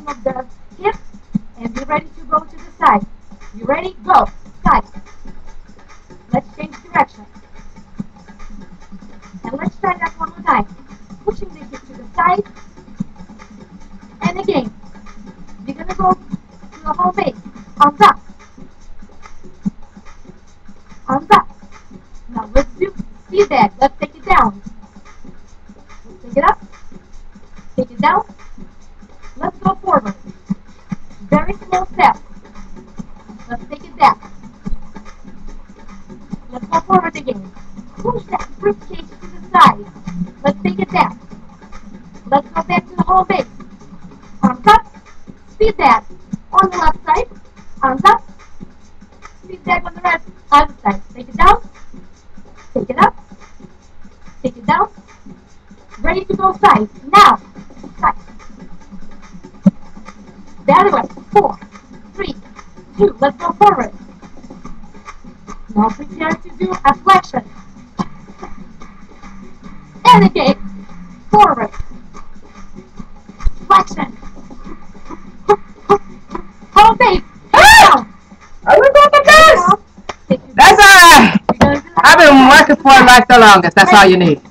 flexion of the hip, and be ready to go to the side. You ready? Go. Side. Let's change direction. And let's try that one more time. Pushing the hip to the side. And again. You're going to go to the whole base. Arms up. Arms up. Now let's do speed that. Let's take it down. Let's take it up. Take it down. Let's go forward. Very small step. Let's take it back. Let's go forward again. Push that ribcage to the side. Let's take it back. Let's go back to the whole base. Arms up. Speed that on the left side. Arms up. Speed that on the right other side. Take it down. Take it up. Take it down. Ready to go side. Now. Side. The other way. 4, 3, 2. Let's go forward. Now prepare to do a flexion. And again. Forward. Flexion. Whole base. Down. Are we going to this? Down. That's all right. I've been working for it like the longest. That's all you need.